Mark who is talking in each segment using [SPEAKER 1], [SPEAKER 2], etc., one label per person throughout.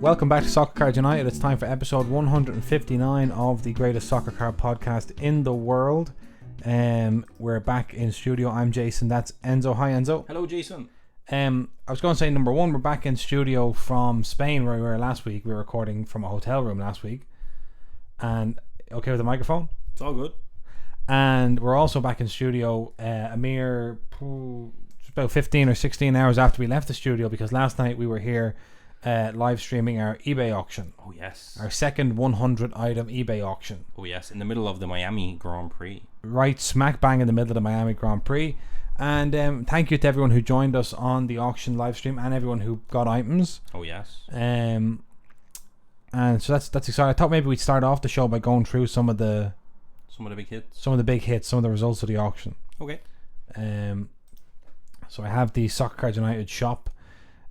[SPEAKER 1] Welcome back to Soccer Card United. It's time for episode 159 of the greatest soccer card podcast in the world. We're back in studio. I'm Jason. That's Enzo. Hi, Enzo.
[SPEAKER 2] Hello, Jason.
[SPEAKER 1] I was going to say, number one, we're back in studio from Spain where we were last week. We were recording from a hotel room last week. And okay with the microphone?
[SPEAKER 2] It's all good.
[SPEAKER 1] And we're also back in studio a mere about 15 or 16 hours after we left the studio, because last night we were here live streaming our eBay auction.
[SPEAKER 2] Oh, yes.
[SPEAKER 1] Our second 100 item eBay auction.
[SPEAKER 2] Oh, yes. In the middle of the Miami Grand Prix.
[SPEAKER 1] Right smack bang in the middle of the Miami Grand Prix. And thank you to everyone who joined us on the auction live stream and everyone who got items.
[SPEAKER 2] Oh, yes.
[SPEAKER 1] And so that's exciting. I thought maybe we'd start off the show by going through some of the
[SPEAKER 2] big hits.
[SPEAKER 1] Some of the results of the auction.
[SPEAKER 2] Okay.
[SPEAKER 1] So I have the Soccer Card United shop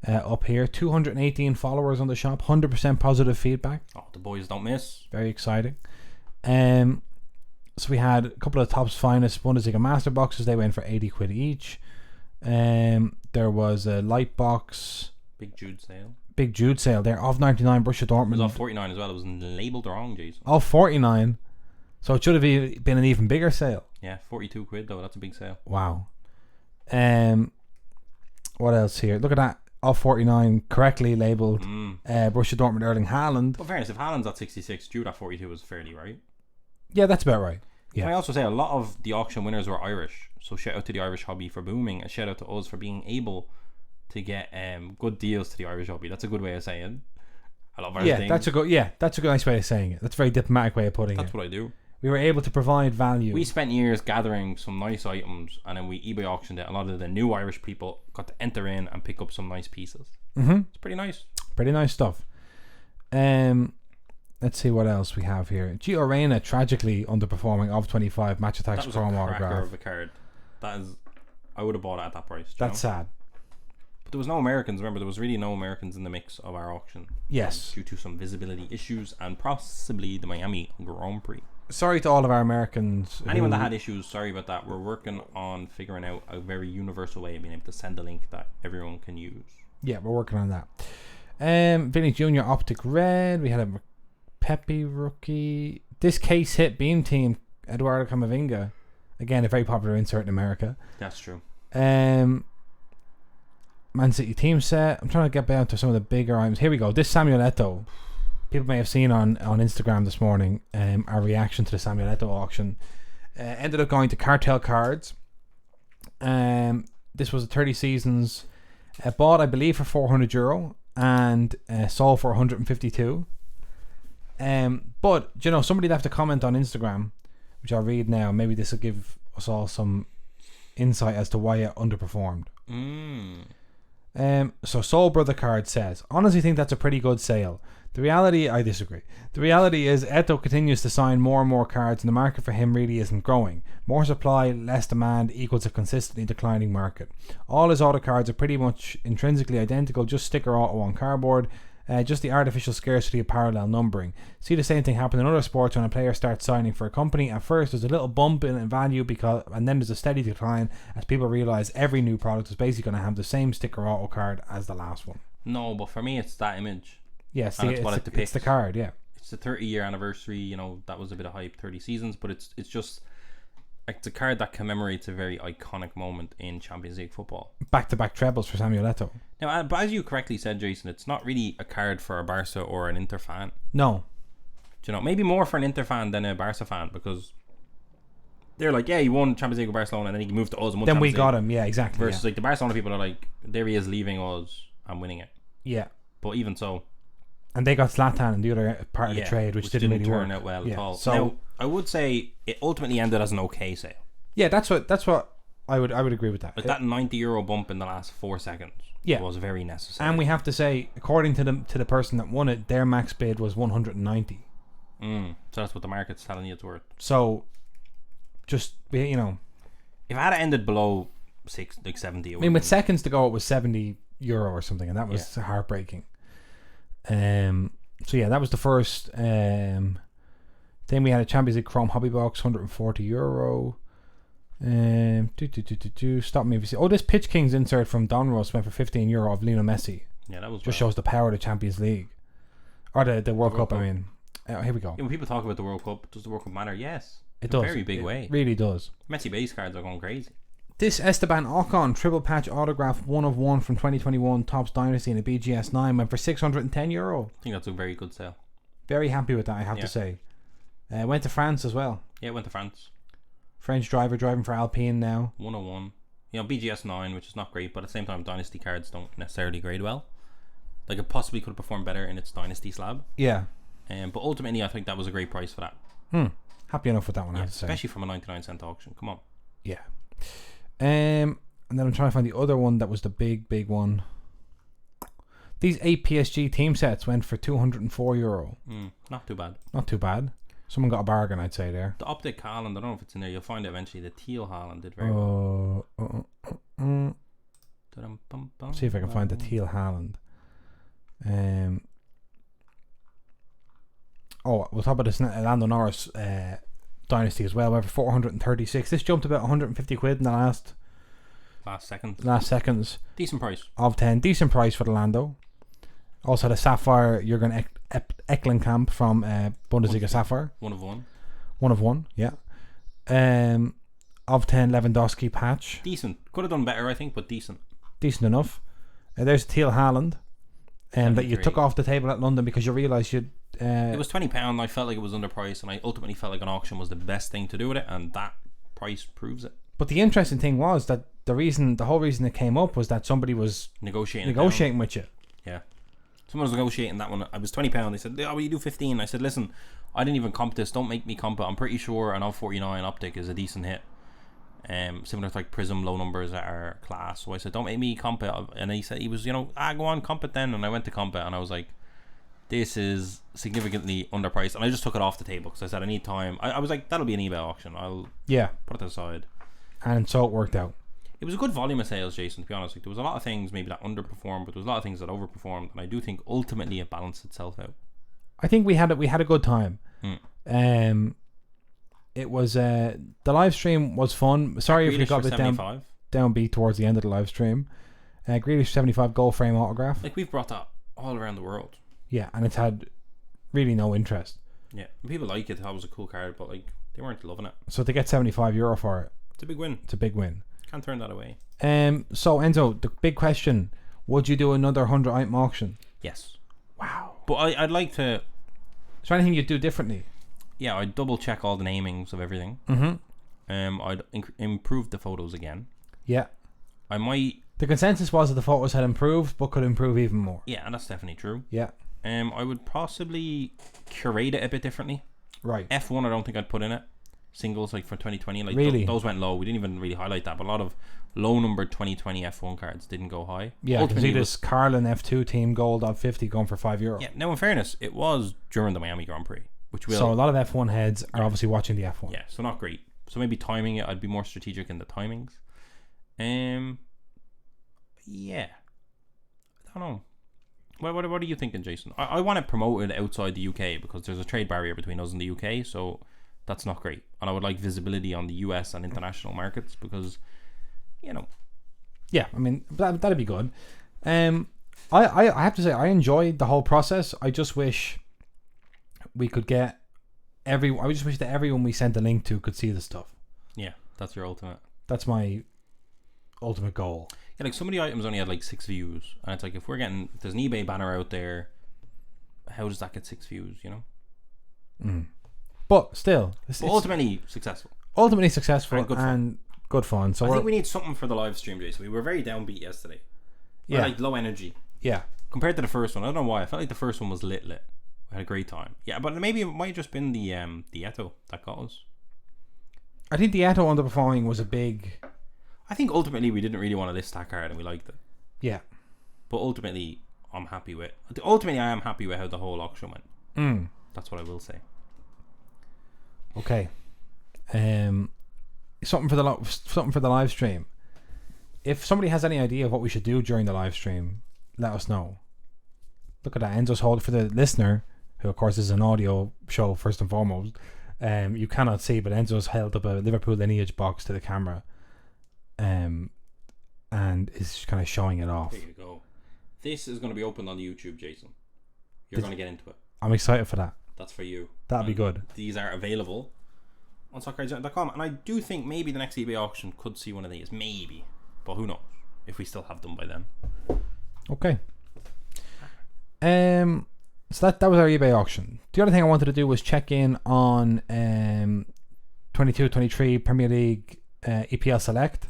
[SPEAKER 1] up here. 218 followers on the shop. 100% positive feedback.
[SPEAKER 2] Oh, the boys don't miss.
[SPEAKER 1] Very exciting. So we had a couple of Topps Finest Bundesliga Master Boxes. They went for 80 quid each. There was a light box.
[SPEAKER 2] Big Jude sale
[SPEAKER 1] there of 99 Borussia Dortmund.
[SPEAKER 2] It was off 49 as well. It was labelled wrong, Jason.
[SPEAKER 1] Of 49. So it should have been an even bigger sale.
[SPEAKER 2] Yeah, 42 quid though. That's a big sale.
[SPEAKER 1] Wow. What else here? Look at that. Of 49 correctly labelled Borussia Dortmund Erling Haaland.
[SPEAKER 2] But fairness, if Haaland's at 66, Jude at 42 was fairly right.
[SPEAKER 1] Yeah, that's about right. Yeah.
[SPEAKER 2] Can I also say a lot of the auction winners were Irish, so shout out to the Irish hobby for booming, and shout out to us for being able to get good deals to the Irish hobby. That's a good way of saying a lot of our things.
[SPEAKER 1] That's a good nice way of saying it. That's a very diplomatic way of putting it.
[SPEAKER 2] That's what I do.
[SPEAKER 1] We were able to provide value.
[SPEAKER 2] We spent years gathering some nice items, and then we eBay auctioned it. A lot of the new Irish people got to enter in and pick up some nice pieces. It's pretty nice.
[SPEAKER 1] Pretty nice stuff. Let's see what else we have here. Gio Reyna tragically underperforming of 25 Match Attacks Chrome autograph.
[SPEAKER 2] Of a card. That is, I would have bought it at that price.
[SPEAKER 1] That's sad.
[SPEAKER 2] But there was no Americans. Remember, there was really no Americans in the mix of our auction.
[SPEAKER 1] Yes.
[SPEAKER 2] Due to some visibility issues and possibly the Miami Grand Prix.
[SPEAKER 1] Sorry to all of our Americans.
[SPEAKER 2] Anyone that had issues, sorry about that. We're working on figuring out a very universal way of being able to send a link that everyone can use.
[SPEAKER 1] Yeah, we're working on that. Vinny Jr. Optic Red. We had a Pepe rookie. This case hit Beam Team Eduardo Camavinga. Again, a very popular insert in America.
[SPEAKER 2] That's true.
[SPEAKER 1] Man City team set. I'm trying to get down to some of the bigger items. Here we go. This Samuel Eto'o. People may have seen on Instagram this morning our reaction to the Samuel Eto'o auction. Ended up going to Cartel Cards. This was a 30 seasons. Bought, I believe, for €400 and sold for 152. But, you know, somebody left a comment on Instagram, which I'll read now. Maybe this will give us all some insight as to why it underperformed. So Soul Brother Card says, honestly think that's a pretty good sale. The reality, I disagree. The reality is Eto'o continues to sign more and more cards and the market for him really isn't growing. More supply, less demand equals a consistently declining market. All his auto cards are pretty much intrinsically identical, just sticker auto on cardboard. Just the artificial scarcity of parallel numbering. See the same thing happen in other sports when a player starts signing for a company. At first there's a little bump in value and then there's a steady decline as people realise every new product is basically going to have the same sticker auto card as the last one.
[SPEAKER 2] No, but for me it's that image.
[SPEAKER 1] Yes, it's the card, yeah.
[SPEAKER 2] It's the 30-year anniversary, you know, that was a bit of hype, 30 seasons, but it's just it's a card that commemorates a very iconic moment in Champions League football.
[SPEAKER 1] Back-to-back trebles for Samuel Eto'o.
[SPEAKER 2] Now, but as you correctly said, Jason, it's not really a card for a Barca or an Inter fan.
[SPEAKER 1] No.
[SPEAKER 2] Do you know, maybe more for an Inter fan than a Barca fan, because they're like, yeah, he won Champions League with Barcelona and then he moved to us and won
[SPEAKER 1] then
[SPEAKER 2] Champions
[SPEAKER 1] we got
[SPEAKER 2] League.
[SPEAKER 1] him, yeah, exactly.
[SPEAKER 2] Versus like the Barcelona people are like, there he is leaving us and winning it.
[SPEAKER 1] Yeah.
[SPEAKER 2] But even so.
[SPEAKER 1] And they got Zlatan in the other part of the trade, which didn't really
[SPEAKER 2] turn
[SPEAKER 1] work
[SPEAKER 2] out well at all.
[SPEAKER 1] So
[SPEAKER 2] now, I would say it ultimately ended as an okay sale.
[SPEAKER 1] Yeah, that's what I would agree with that.
[SPEAKER 2] But that €90 bump in the last 4 seconds was very necessary.
[SPEAKER 1] And we have to say, according to the person that won it, their max bid was 190.
[SPEAKER 2] So that's what the market's telling you it's worth.
[SPEAKER 1] So, just, you know,
[SPEAKER 2] if it had ended below 70,
[SPEAKER 1] I mean, with seconds to go, it was €70 or something, and that was heartbreaking. So yeah, that was the first thing. We had a Champions League Chrome Hobby Box, €140. Stop me if you see. Oh, this Pitch Kings insert from Donruss went for €15 of Lionel Messi.
[SPEAKER 2] Yeah, that was
[SPEAKER 1] just shows the power of the Champions League. Or the World
[SPEAKER 2] World
[SPEAKER 1] Cup,
[SPEAKER 2] Cup.
[SPEAKER 1] I mean. Here we go.
[SPEAKER 2] Yeah, when people talk about the World Cup, does the World Cup matter? Yes.
[SPEAKER 1] It
[SPEAKER 2] In
[SPEAKER 1] does.
[SPEAKER 2] a very big way.
[SPEAKER 1] It really does.
[SPEAKER 2] Messi base cards are going crazy.
[SPEAKER 1] This Esteban Ocon triple patch autograph 1 of 1 from 2021 Topps Dynasty in a BGS 9 went for €610.
[SPEAKER 2] I think that's a very good sale.
[SPEAKER 1] Very happy with that, I have to say. Went to France as well.
[SPEAKER 2] Yeah, it went to France.
[SPEAKER 1] French driver driving for Alpine now.
[SPEAKER 2] 101. You know, BGS 9, which is not great, but at the same time, Dynasty cards don't necessarily grade well. Like, it possibly could have performed better in its Dynasty slab.
[SPEAKER 1] Yeah.
[SPEAKER 2] But ultimately, I think that was a great price for that.
[SPEAKER 1] Happy enough with that one, I have to say.
[SPEAKER 2] Especially from a 99-cent auction. Come on.
[SPEAKER 1] Yeah. And then I'm trying to find the other one that was the big one. These 8 PSG team sets went for €204.
[SPEAKER 2] Not too bad.
[SPEAKER 1] Not too bad. Someone got a bargain, I'd say, there.
[SPEAKER 2] The Optic Haaland, I don't know if it's in there. You'll find it eventually. The Teal Haaland did very well.
[SPEAKER 1] See if I can find the Teal Haaland. We'll talk about this Lando Norris Dynasty as well. Went for 436. This jumped about 150 quid in the last seconds.
[SPEAKER 2] Decent price.
[SPEAKER 1] Of 10. Decent price for the Lando. Also had a Sapphire Jurgen Ecklenkamp from Bundesliga Sapphire.
[SPEAKER 2] 1 of 1.
[SPEAKER 1] 1 of 1, yeah. Of 10 Lewandowski patch.
[SPEAKER 2] Decent. Could have done better, I think, but decent.
[SPEAKER 1] Decent enough. There's Teal Haaland. That you took off the table at London because you realised you'd...
[SPEAKER 2] it was £20. I felt like it was underpriced, and I ultimately felt like an auction was the best thing to do with it, and that price proves it.
[SPEAKER 1] But the interesting thing was that the whole reason it came up was that somebody was negotiating with you.
[SPEAKER 2] Yeah. Someone was negotiating that one. I was £20. They said, "Oh, will you do 15?" I said, "Listen, I didn't even comp this. Don't make me comp it. I'm pretty sure an L49 Optic is a decent hit. Similar to like Prism low numbers that are class." So I said, "Don't make me comp it." And he was, go on, comp it then. And I went to comp it, and I was like, this is significantly underpriced. And I just took it off the table because I said I need time. I was like, that'll be an eBay auction. I'll put it aside.
[SPEAKER 1] And so it worked out.
[SPEAKER 2] It was a good volume of sales, Jason, to be honest. Like, there was a lot of things maybe that underperformed, but there was a lot of things that overperformed, and I do think ultimately it balanced itself out.
[SPEAKER 1] I think we had a good time. It was the live stream was fun. Sorry if we got a bit downbeat towards the end of the live stream. Grealish 75 gold frame autograph.
[SPEAKER 2] Like, we've brought that all around the world.
[SPEAKER 1] Yeah, and it's had really no interest.
[SPEAKER 2] Yeah, people like it. That was a cool card, but like they weren't loving it.
[SPEAKER 1] So to get €75 for it,
[SPEAKER 2] it's a big win.
[SPEAKER 1] It's a big win.
[SPEAKER 2] Can't turn that away.
[SPEAKER 1] So Enzo, the big question: would you do another 100 item auction?
[SPEAKER 2] Yes.
[SPEAKER 1] Wow.
[SPEAKER 2] But I'd like to.
[SPEAKER 1] Is there anything you'd do differently?
[SPEAKER 2] Yeah, I'd double check all the namings of everything. I'd improve the photos again.
[SPEAKER 1] Yeah.
[SPEAKER 2] I might.
[SPEAKER 1] The consensus was that the photos had improved, but could improve even more.
[SPEAKER 2] Yeah, and that's definitely true.
[SPEAKER 1] Yeah.
[SPEAKER 2] I would possibly curate it a bit differently.
[SPEAKER 1] Right.
[SPEAKER 2] F1, I don't think I'd put in it. Singles like for 2020, like
[SPEAKER 1] really?
[SPEAKER 2] Those went low. We didn't even really highlight that, but a lot of low numbered 2020 F1 cards didn't go high.
[SPEAKER 1] Yeah, I can see this Carlin F2 team gold of 50 going for €5.
[SPEAKER 2] Yeah. Now, in fairness, it was during the Miami Grand Prix,
[SPEAKER 1] so a lot of F1 heads are obviously watching the F1.
[SPEAKER 2] Yeah, so not great. So maybe timing it, I'd be more strategic in the timings. Yeah, I don't know. What are you thinking, Jason? I want it promoted outside the UK because there's a trade barrier between us and the UK, so that's not great. And I would like visibility on the US and international markets because,
[SPEAKER 1] Yeah, I mean, that'd be good. I have to say, I enjoyed the whole process. I just wish we could get I just wish that everyone we sent a link to could see the stuff.
[SPEAKER 2] Yeah, that's your ultimate.
[SPEAKER 1] That's my ultimate goal.
[SPEAKER 2] Yeah, like some of the items only had like 6 views, and it's like if there's an eBay banner out there, how does that get 6 views?
[SPEAKER 1] But still,
[SPEAKER 2] it's ultimately successful.
[SPEAKER 1] Ultimately successful and good fun. So
[SPEAKER 2] I think we need something for the live stream, Jason. We were very downbeat yesterday. We're like low energy.
[SPEAKER 1] Yeah.
[SPEAKER 2] Compared to the first one, I don't know why. I felt like the first one was lit. We had a great time. Yeah, but maybe it might have just been the Eto that got us.
[SPEAKER 1] I think the Eto underperforming was a big.
[SPEAKER 2] I think ultimately we didn't really want to list that card and we liked it.
[SPEAKER 1] Yeah.
[SPEAKER 2] But ultimately I am happy with how the whole auction went. That's what I will say.
[SPEAKER 1] Okay. Something for the live stream. If somebody has any idea of what we should do during the live stream, let us know. Look at that. Enzo's holding for the listener, who of course is an audio show first and foremost. You cannot see, but Enzo's held up a Liverpool lineage box to the camera. And is kind of showing it off.
[SPEAKER 2] There you go. This is going to be open on YouTube, Jason. You're going to get into it.
[SPEAKER 1] I'm excited for that.
[SPEAKER 2] That's for you.
[SPEAKER 1] That'd be good.
[SPEAKER 2] These are available on socceragent.com, and I do think maybe the next eBay auction could see one of these, maybe, but who knows if we still have them by then.
[SPEAKER 1] Okay. So that was our eBay auction. The other thing I wanted to do was check in on 22-23 Premier League EPL Select.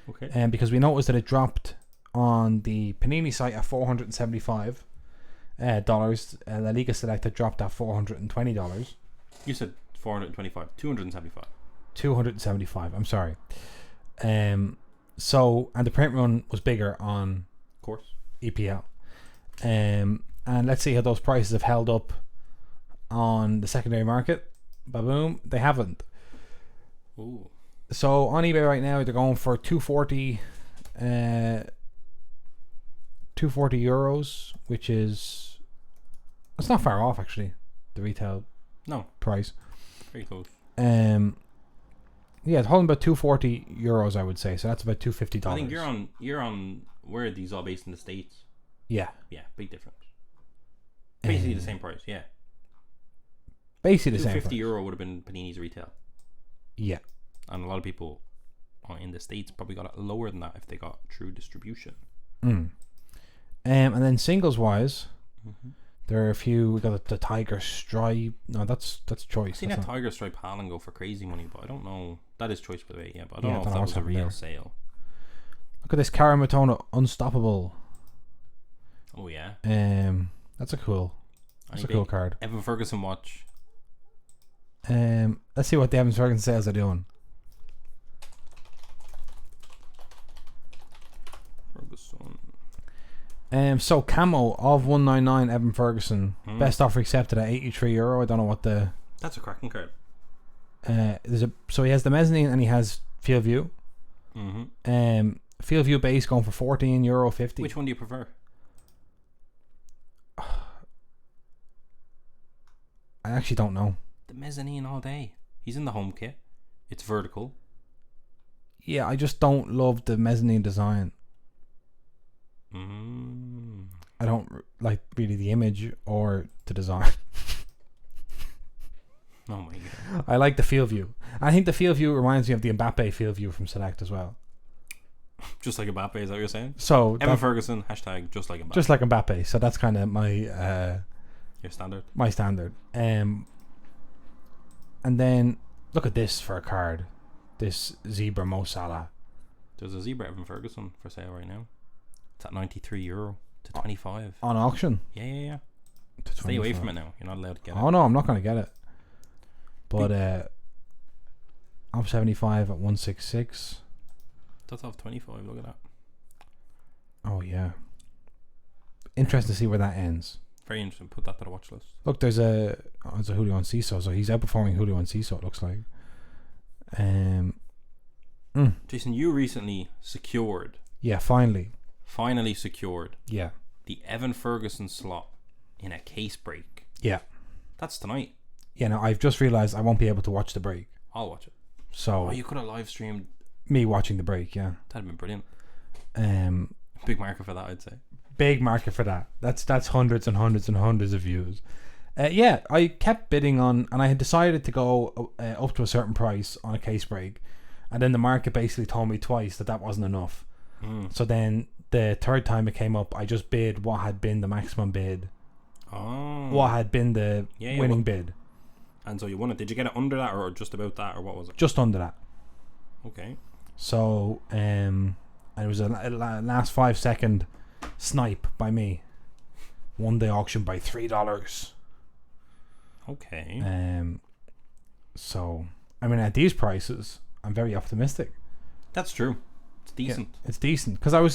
[SPEAKER 2] Okay.
[SPEAKER 1] Because we noticed that it dropped on the Panini site at $475. La Liga Select had dropped at $420.
[SPEAKER 2] You said 425, 275.
[SPEAKER 1] 275. I'm sorry. So, and the print run was bigger on,
[SPEAKER 2] Of course.
[SPEAKER 1] EPL. And let's see how those prices have held up on the secondary market. Ba-boom. They haven't.
[SPEAKER 2] Ooh.
[SPEAKER 1] So on eBay right now they're going for 240 euros, which is, it's not far off actually, the retail price.
[SPEAKER 2] Very close.
[SPEAKER 1] Yeah, it's holding about 240 euros, I would say. So that's about $250.
[SPEAKER 2] I think you're on where are these all based in the States?
[SPEAKER 1] Yeah.
[SPEAKER 2] Yeah, big difference. Basically the same price, yeah.
[SPEAKER 1] Basically the same price.
[SPEAKER 2] €250 would have been Panini's retail.
[SPEAKER 1] Yeah.
[SPEAKER 2] And a lot of people in the States probably got it lower than that if they got true distribution.
[SPEAKER 1] And then singles wise, there are a few. We got the Tiger Stripe. No, that's choice.
[SPEAKER 2] I've seen that Tiger Stripe Haaland go for crazy money, but I don't know. That is choice, by the way, yeah. But I don't know if that was a real sale.
[SPEAKER 1] Look at this Karamatona Unstoppable.
[SPEAKER 2] Oh yeah.
[SPEAKER 1] That's a cool card.
[SPEAKER 2] Evan Ferguson watch.
[SPEAKER 1] Let's see what the Evan Ferguson sales are doing. So camo of 199 Evan Ferguson, best offer accepted at €83. I don't know what the.
[SPEAKER 2] That's a cracking card.
[SPEAKER 1] So he has the mezzanine and he has field view. Field view base going for €14.50.
[SPEAKER 2] Which one do you prefer?
[SPEAKER 1] I actually don't know.
[SPEAKER 2] The mezzanine all day. He's in the home kit. It's vertical.
[SPEAKER 1] Yeah, I just don't love the mezzanine design. I don't like really the image or the design.
[SPEAKER 2] Oh my god.
[SPEAKER 1] I like the field view. I think the field view reminds me of the Mbappe field view from Select as well.
[SPEAKER 2] Just like Mbappe, is that what you're saying?
[SPEAKER 1] So
[SPEAKER 2] Evan Ferguson, hashtag just like Mbappe.
[SPEAKER 1] Just like Mbappe. So that's kind of my
[SPEAKER 2] your standard.
[SPEAKER 1] My standard. And then look at this for a card. This Zebra Mo Salah.
[SPEAKER 2] There's a Zebra Evan Ferguson for sale right now. It's at €93 to 25
[SPEAKER 1] on auction.
[SPEAKER 2] Yeah. Stay away from it now. You're not allowed to get it.
[SPEAKER 1] Oh no, I'm not going to get it. But I'm 75 at 166.
[SPEAKER 2] That's off 25. Look at that.
[SPEAKER 1] Oh yeah. Interesting to see where that ends.
[SPEAKER 2] Very interesting. Put that to the watch list.
[SPEAKER 1] Look, there's a Julio Enciso, so he's outperforming Julio Enciso. It looks like.
[SPEAKER 2] Jason, you recently secured.
[SPEAKER 1] Yeah, finally
[SPEAKER 2] secured.
[SPEAKER 1] Yeah.
[SPEAKER 2] The Evan Ferguson slot in a case break.
[SPEAKER 1] Yeah.
[SPEAKER 2] That's tonight.
[SPEAKER 1] Yeah. No, I've just realised I won't be able to watch the break.
[SPEAKER 2] I'll watch it.
[SPEAKER 1] So.
[SPEAKER 2] Oh, you could have live streamed
[SPEAKER 1] me watching the break. Yeah.
[SPEAKER 2] That'd have been brilliant. Big market for that, I'd say.
[SPEAKER 1] Big market for that. That's hundreds and hundreds and hundreds of views. Yeah, I kept bidding on, and I had decided to go up to a certain price on a case break, and then the market basically told me twice that wasn't enough. So then the third time it came up, I just bid what had been the maximum bid.
[SPEAKER 2] Oh.
[SPEAKER 1] What had been the winning bid.
[SPEAKER 2] And so you won it. Did you get it under that or just about that, or what was it?
[SPEAKER 1] Just under that.
[SPEAKER 2] Okay.
[SPEAKER 1] So and it was a last 5-second snipe by me. Won the auction by $3.
[SPEAKER 2] Okay.
[SPEAKER 1] So I mean, at these prices, I'm very optimistic.
[SPEAKER 2] That's true. It's decent.
[SPEAKER 1] Yeah, it's decent because I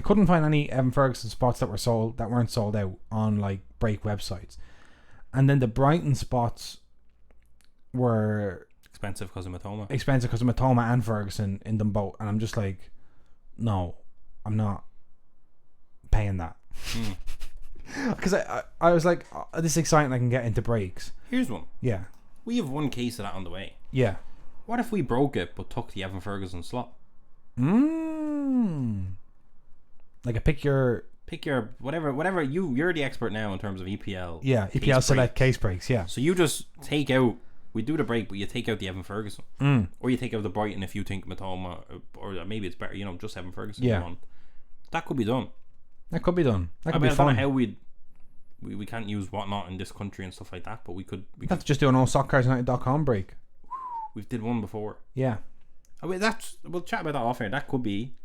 [SPEAKER 1] couldn't find any Evan Ferguson spots that weren't sold out on like break websites, and then the Brighton spots were
[SPEAKER 2] expensive because of
[SPEAKER 1] Matoma and Ferguson in them both, and I'm just like, no, I'm not paying that. Because I was like, this is exciting. I can get into breaks.
[SPEAKER 2] Here's one.
[SPEAKER 1] Yeah.
[SPEAKER 2] We have one case of that on the way.
[SPEAKER 1] Yeah.
[SPEAKER 2] What if we broke it but took the Evan Ferguson slot?
[SPEAKER 1] Like a pick your
[SPEAKER 2] Pick your whatever you're the expert now in terms of EPL.
[SPEAKER 1] Yeah, EPL select
[SPEAKER 2] breaks.
[SPEAKER 1] case breaks. Yeah.
[SPEAKER 2] So you just take out. We do the break, but you take out the Evan Ferguson, or you take out the Brighton if you think Matoma, or maybe it's better. Just Evan Ferguson.
[SPEAKER 1] Yeah.
[SPEAKER 2] You want. That could be done.
[SPEAKER 1] That could be done. That could be
[SPEAKER 2] I
[SPEAKER 1] fun.
[SPEAKER 2] don't know how we can't use whatnot in this country and stuff like that, but we could
[SPEAKER 1] Have to just do an old soccercardsunited.com break.
[SPEAKER 2] We've did one before.
[SPEAKER 1] Yeah.
[SPEAKER 2] We'll chat about that off air. That could be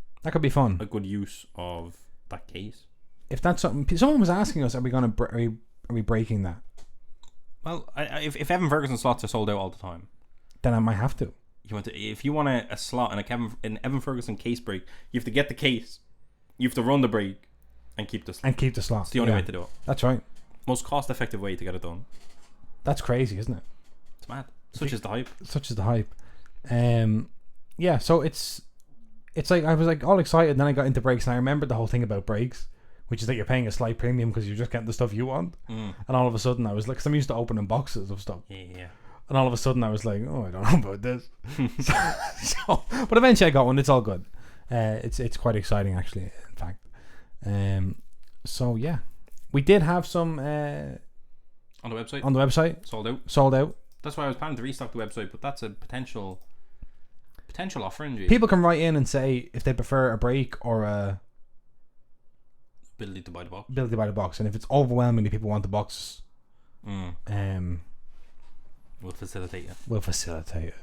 [SPEAKER 1] fun.
[SPEAKER 2] a good use of that case.
[SPEAKER 1] If that's something, someone was asking us, are we breaking that?
[SPEAKER 2] Well, if Evan Ferguson slots are sold out all the time,
[SPEAKER 1] Then I might have to.
[SPEAKER 2] If you want a slot in an Evan Ferguson case break, you have to get the case, you have to run the break, and keep the slot.
[SPEAKER 1] It's
[SPEAKER 2] the only way to do it.
[SPEAKER 1] That's right.
[SPEAKER 2] Most cost effective way to get it done.
[SPEAKER 1] That's crazy, isn't it?
[SPEAKER 2] It's mad. Such is the hype.
[SPEAKER 1] Yeah. So it's like I was like all excited, and then I got into breaks, and I remembered the whole thing about breaks, which is that you're paying a slight premium because you're just getting the stuff you want. And all of a sudden I was like, 'cause I'm used to opening boxes of stuff.
[SPEAKER 2] Yeah.
[SPEAKER 1] And all of a sudden I was like, oh, I don't know about this. But eventually I got one. It's all good. It's quite exciting actually, in fact. So yeah, we did have some
[SPEAKER 2] on the website.
[SPEAKER 1] Sold out.
[SPEAKER 2] That's why I was planning to restock the website, but that's a potential offering.
[SPEAKER 1] People can write in and say if they prefer a break or a
[SPEAKER 2] ability to buy the box.
[SPEAKER 1] And if it's overwhelmingly people want the box,
[SPEAKER 2] we'll facilitate you.
[SPEAKER 1] We'll facilitate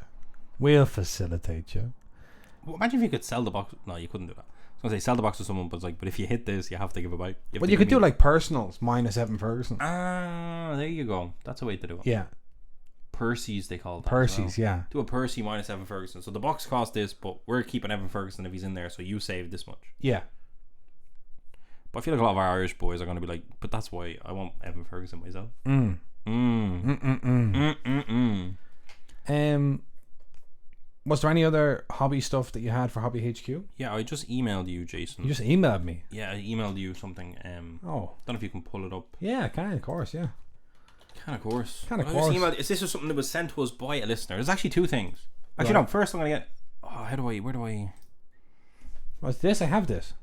[SPEAKER 1] you.
[SPEAKER 2] Well, imagine if you could sell the box. No, you couldn't do that. I was gonna say sell the box to someone, but it's like, but if you hit this, you have to give it back.
[SPEAKER 1] Well, you could do like personals minus Evan Ferguson.
[SPEAKER 2] There you go. That's a way to do it.
[SPEAKER 1] Yeah.
[SPEAKER 2] Percy's they call that.
[SPEAKER 1] Percy's, yeah.
[SPEAKER 2] Do a Percy minus Evan Ferguson. So the box costs this, but we're keeping Evan Ferguson if he's in there, so you save this much.
[SPEAKER 1] Yeah.
[SPEAKER 2] But I feel like a lot of our Irish boys are going to be like, but that's why I want Evan Ferguson myself.
[SPEAKER 1] Was there any other hobby stuff that you had for Hobby HQ?
[SPEAKER 2] Yeah, I just emailed you, Jason.
[SPEAKER 1] You just emailed me?
[SPEAKER 2] Yeah, I emailed you something. Don't know if you can pull it up.
[SPEAKER 1] Yeah, of course, yeah.
[SPEAKER 2] Of course. This is something that was sent to us by a listener. There's actually two things. Actually, no. First, I'm gonna get. Where do I?
[SPEAKER 1] What's this? I have this.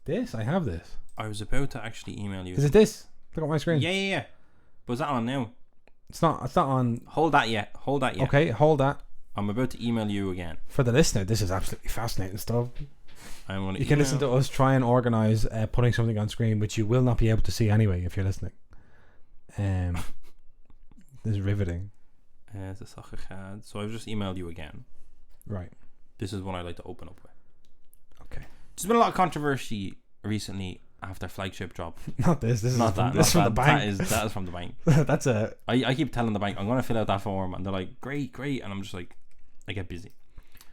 [SPEAKER 1] I have this.
[SPEAKER 2] I was about to actually email you.
[SPEAKER 1] Is it this? Look at my screen.
[SPEAKER 2] Yeah. But is that on now?
[SPEAKER 1] It's not on.
[SPEAKER 2] Hold that yet.
[SPEAKER 1] Okay, hold that.
[SPEAKER 2] I'm about to email you again.
[SPEAKER 1] For the listener, this is absolutely fascinating stuff. You can listen to us try and organise putting something on screen, which you will not be able to see anyway if you're listening. This is riveting.
[SPEAKER 2] So I've just emailed you again.
[SPEAKER 1] Right.
[SPEAKER 2] This is one I'd like to open up with.
[SPEAKER 1] Okay.
[SPEAKER 2] There's been a lot of controversy recently after flagship drop.
[SPEAKER 1] Not this. This is
[SPEAKER 2] not that.
[SPEAKER 1] This is from the bank.
[SPEAKER 2] That is from the bank.
[SPEAKER 1] That's a.
[SPEAKER 2] I keep telling the bank I'm going to fill out that form, and they're like, great, and I'm just like, I get busy.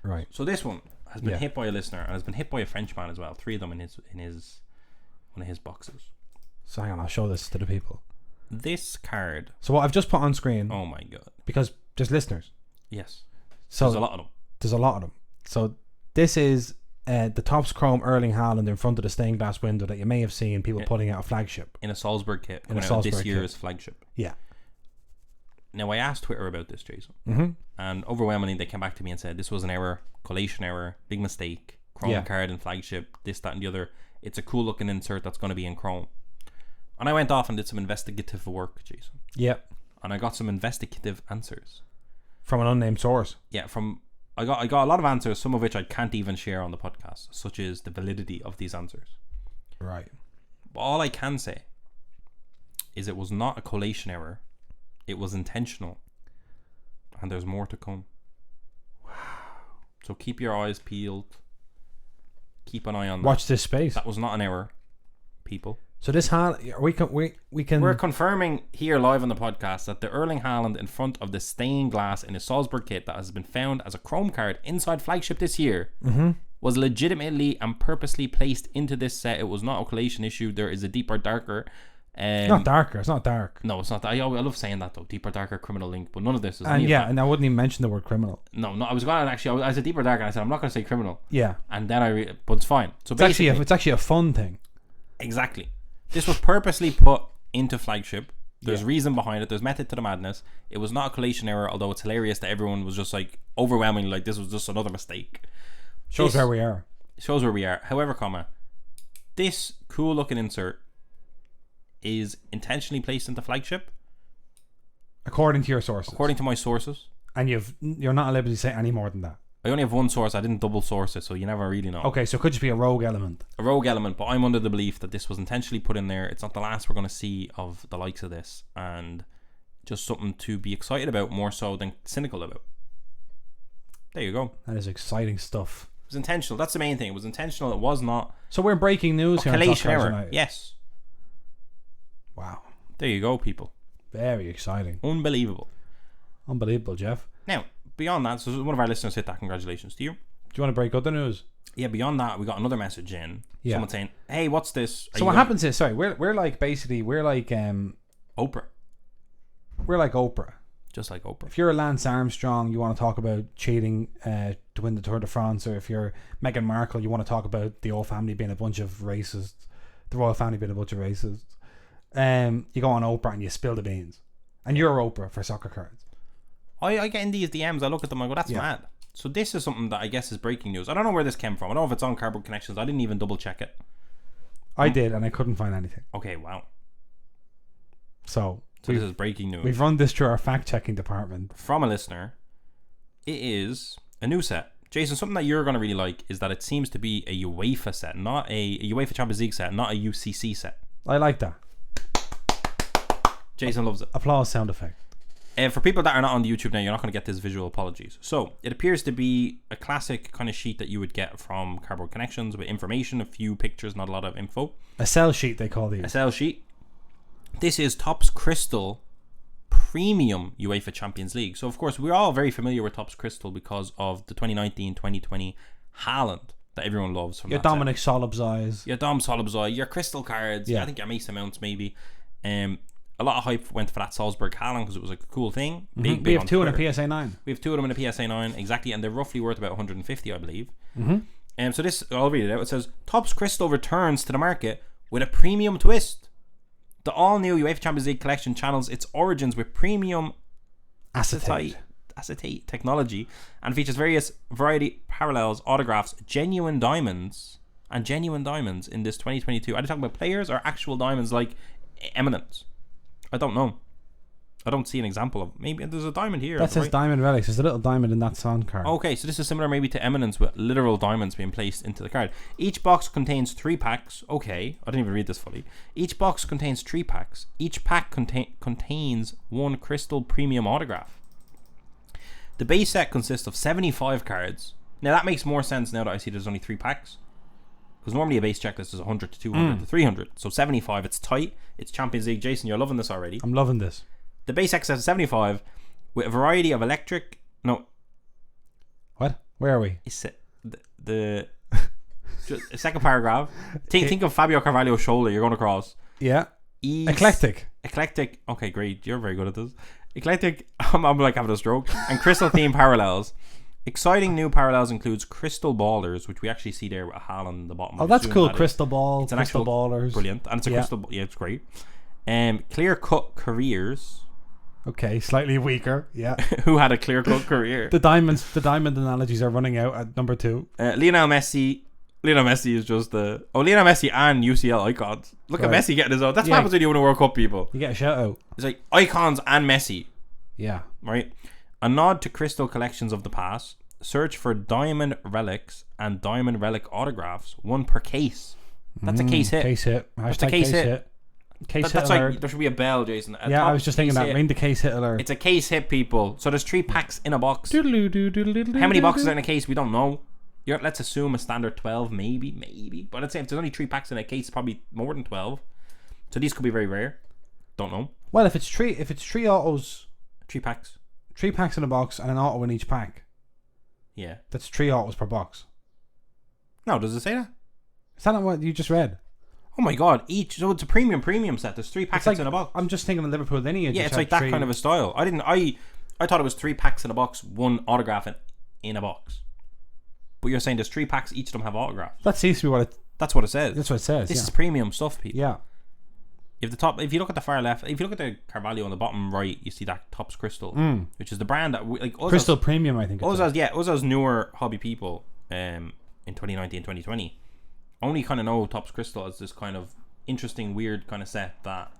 [SPEAKER 1] Right.
[SPEAKER 2] So this one has been hit by a listener and has been hit by a Frenchman as well. 3 of them in one of his boxes.
[SPEAKER 1] So hang on, I'll show this to the people.
[SPEAKER 2] This card.
[SPEAKER 1] So what I've just put on screen.
[SPEAKER 2] Oh my god.
[SPEAKER 1] Because there's listeners.
[SPEAKER 2] Yes.
[SPEAKER 1] So
[SPEAKER 2] there's a lot of them.
[SPEAKER 1] So this is the Topps Chrome Erling Haaland in front of the stained glass window that you may have seen people putting out a flagship.
[SPEAKER 2] In a Salzburg kit. This year's flagship.
[SPEAKER 1] Yeah.
[SPEAKER 2] Now I asked Twitter about this, Jason. And overwhelmingly they came back to me and said this was an error, collation error, big mistake, Chrome card and flagship, this, that and the other. It's a cool looking insert that's going to be in Chrome. And I went off and did some investigative work, Jason.
[SPEAKER 1] Yep.
[SPEAKER 2] And I got some investigative answers.
[SPEAKER 1] From an unnamed source.
[SPEAKER 2] Yeah, I got a lot of answers, some of which I can't even share on the podcast, such as the validity of these answers.
[SPEAKER 1] Right.
[SPEAKER 2] But all I can say is it was not a collation error. It was intentional. And there's more to come. Wow. So keep your eyes peeled. Keep an eye on that.
[SPEAKER 1] Watch this space.
[SPEAKER 2] That was not an error, people.
[SPEAKER 1] So this we can.
[SPEAKER 2] We're confirming here live on the podcast that the Erling Haaland in front of the stained glass in a Salzburg kit that has been found as a Chrome card inside flagship this year was legitimately and purposely placed into this set. It was not a collation issue. There is a deeper, darker.
[SPEAKER 1] Not darker. It's not dark.
[SPEAKER 2] No, it's not. I love saying that though. Deeper, darker, criminal link. But none of this is.
[SPEAKER 1] And I wouldn't even mention the word criminal.
[SPEAKER 2] No. I was going to actually. I said deeper, darker, and I said I'm not going to say criminal.
[SPEAKER 1] Yeah.
[SPEAKER 2] And then but it's fine. So basically,
[SPEAKER 1] it's actually a fun thing.
[SPEAKER 2] Exactly. This was purposely put into flagship. There's reason behind it. There's method to the madness. It was not a collation error, although it's hilarious that everyone was just like overwhelmingly like this was just another mistake.
[SPEAKER 1] Shows where we are.
[SPEAKER 2] However, This cool looking insert is intentionally placed into flagship,
[SPEAKER 1] according to your sources.
[SPEAKER 2] according to my sources.
[SPEAKER 1] And you're not allowed to say any more than that.
[SPEAKER 2] I only have one source. I didn't double source it, so you never really know.
[SPEAKER 1] Okay, so it could just be a rogue element.
[SPEAKER 2] A rogue element, but I'm under the belief that this was intentionally put in there. It's not the last we're going to see of the likes of this, and just something to be excited about more so than cynical about. There you go.
[SPEAKER 1] That is exciting stuff.
[SPEAKER 2] It was intentional. That's the main thing. It was intentional. It was not.
[SPEAKER 1] So we're breaking news here.
[SPEAKER 2] Collation error. Yes.
[SPEAKER 1] Wow.
[SPEAKER 2] There you go, people.
[SPEAKER 1] Very exciting.
[SPEAKER 2] Unbelievable.
[SPEAKER 1] Unbelievable, Jeff.
[SPEAKER 2] Now, beyond that, so one of our listeners hit that. Congratulations to you.
[SPEAKER 1] Do you want to break other news?
[SPEAKER 2] Yeah, beyond that, we got another message in. Yeah. Someone saying, hey, what's this?
[SPEAKER 1] So what happens is, sorry, we're like
[SPEAKER 2] Oprah.
[SPEAKER 1] We're like Oprah.
[SPEAKER 2] Just like Oprah.
[SPEAKER 1] If you're a Lance Armstrong, you want to talk about cheating to win the Tour de France, or if you're Meghan Markle, you want to talk about the old family being a bunch of racists, the royal family being a bunch of racists. You go on Oprah and you spill the beans. And you're Oprah for soccer cards.
[SPEAKER 2] I get in these DMs, I look at them, I go, that's mad. So this is something that I guess is breaking news. I don't know where this came from. I don't know if it's on Cardboard Connections. I didn't even double check it.
[SPEAKER 1] I did, and I couldn't find anything.
[SPEAKER 2] Okay, wow.
[SPEAKER 1] So
[SPEAKER 2] this is breaking news.
[SPEAKER 1] We've run this through our fact-checking department.
[SPEAKER 2] From a listener. It is a new set. Jason, something that you're going to really like is that it seems to be a UEFA set, not a UEFA Champions League set, not a UCC set.
[SPEAKER 1] I like that.
[SPEAKER 2] Jason loves it.
[SPEAKER 1] Applause sound effect.
[SPEAKER 2] For people that are not on the YouTube now, you're not going to get this visual. Apologies. So it appears to be a classic kind of sheet that you would get from Cardboard Connections with information, a few pictures, not a lot of info.
[SPEAKER 1] A sell sheet, they call these.
[SPEAKER 2] A sell sheet. This is Topps Crystal Premium UEFA Champions League. So of course we're all very familiar with Topps Crystal because of the 2019-2020 Haaland that everyone loves. From
[SPEAKER 1] your Dominic Solobzais.
[SPEAKER 2] Your Dom Solobzai, your Crystal cards. Yeah. I think your Mason Mounts maybe. A lot of hype went for that Salzburg Haaland because it was a cool thing. Big
[SPEAKER 1] we have two in a PSA 9.
[SPEAKER 2] We have two of them in a PSA 9, exactly, and they're roughly worth about 150, I believe.
[SPEAKER 1] Mm-hmm.
[SPEAKER 2] So this, I'll read it out. It says, Topps Crystal returns to the market with a premium twist. The all-new UEFA Champions League collection channels its origins with premium acetate technology and features various variety parallels, autographs, genuine diamonds in this 2022. Are they talking about players or actual diamonds like eminence? I don't know. I don't see an example of. Maybe there's a diamond here.
[SPEAKER 1] That says diamond relics. There's a little diamond in that sound card.
[SPEAKER 2] Okay, so this is similar maybe to eminence with literal diamonds being placed into the card. Each box contains 3 packs. Okay, I didn't even read this fully. Each box contains 3 packs. Each pack contains 1 crystal premium autograph. The base set consists of 75 cards. Now that makes more sense now that I see there's only 3 packs. Because normally a base checklist is 100 to 200 to 300. So 75, it's tight. It's Champions League. Jason, you're loving this already.
[SPEAKER 1] I'm loving this.
[SPEAKER 2] The base set is 75 with a variety of electric... No.
[SPEAKER 1] What? Where are we?
[SPEAKER 2] It's the second paragraph. Think of Fabio Carvalho's shoulder. You're going across.
[SPEAKER 1] Yeah. Eclectic.
[SPEAKER 2] Okay, great. You're very good at this. Eclectic. I'm like having a stroke. And crystal theme parallels. Exciting new parallels includes crystal ballers, which we actually see there with Haaland in the bottom.
[SPEAKER 1] Oh, that's cool. Crystal ball. It's an crystal ballers.
[SPEAKER 2] Brilliant. And it's a crystal. Yeah, it's great. Clear cut careers.
[SPEAKER 1] Okay, slightly weaker. Yeah.
[SPEAKER 2] Who had a clear cut career?
[SPEAKER 1] The diamond analogies are running out at number 2.
[SPEAKER 2] Lionel Messi is just the Lionel Messi and UCL icons. Look at Messi getting his own. That's what happens when you win a World Cup, people.
[SPEAKER 1] You get a shout out.
[SPEAKER 2] It's like icons and Messi.
[SPEAKER 1] Yeah.
[SPEAKER 2] Right. A nod to crystal collections of the past. Search for diamond relics and diamond relic autographs. 1 per case. That's a case hit.
[SPEAKER 1] Case hit.
[SPEAKER 2] That's a case hit. That's
[SPEAKER 1] alert.
[SPEAKER 2] like there should be a bell, Jason.
[SPEAKER 1] I was just thinking that. Ring the case hit alert.
[SPEAKER 2] It's a case hit, people. So there's 3 packs in a box. How many boxes are in a case? We don't know. Let's assume a standard 12, maybe. But I'd say if there's only 3 packs in a case, probably more than 12. So these could be very rare. Don't know.
[SPEAKER 1] Well, if it's three autos,
[SPEAKER 2] 3 packs.
[SPEAKER 1] 3 packs in a box and an auto in each pack.
[SPEAKER 2] Yeah.
[SPEAKER 1] That's 3 autos per box.
[SPEAKER 2] No, does it say that?
[SPEAKER 1] Is that not what you just read?
[SPEAKER 2] Oh my god, so it's a premium set. There's 3 packets in a box.
[SPEAKER 1] I'm just thinking of Liverpool lineage.
[SPEAKER 2] Yeah, it's like that kind of a style. I thought it was 3 packs in a box, 1 autograph in a box. But you're saying there's 3 packs, each of them have autographs.
[SPEAKER 1] That seems to be what it...
[SPEAKER 2] That's what it says.
[SPEAKER 1] That's what it says.
[SPEAKER 2] This is premium stuff, people.
[SPEAKER 1] Yeah.
[SPEAKER 2] If you look at the far left, if you look at the Carvalho on the bottom right, you see that Topps Crystal, which is the brand that
[SPEAKER 1] Crystal Premium, I think.
[SPEAKER 2] Us as newer hobby people in 2019, 2020, only kind of know Topps Crystal as this kind of interesting, weird kind of set that.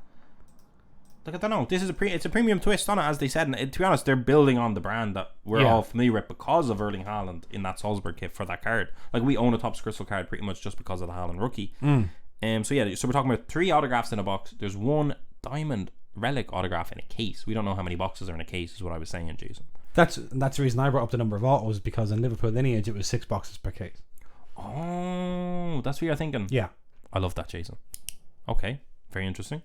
[SPEAKER 2] Like, I don't know. This is it's a premium twist on it, as they said. And to be honest, they're building on the brand that we're all familiar with because of Erling Haaland in that Salzburg kit for that card. Like, we own a Topps Crystal card pretty much just because of the Haaland rookie. So we're talking about 3 autographs in a box. There's 1 diamond relic autograph in a case. We don't know how many boxes are in a case, is what I was saying, Jason.
[SPEAKER 1] That's the reason I brought up the number of autos, because in Liverpool Lineage it was 6 boxes per case.
[SPEAKER 2] Oh, that's what you're thinking.
[SPEAKER 1] Yeah.
[SPEAKER 2] I love that, Jason. Okay, very interesting.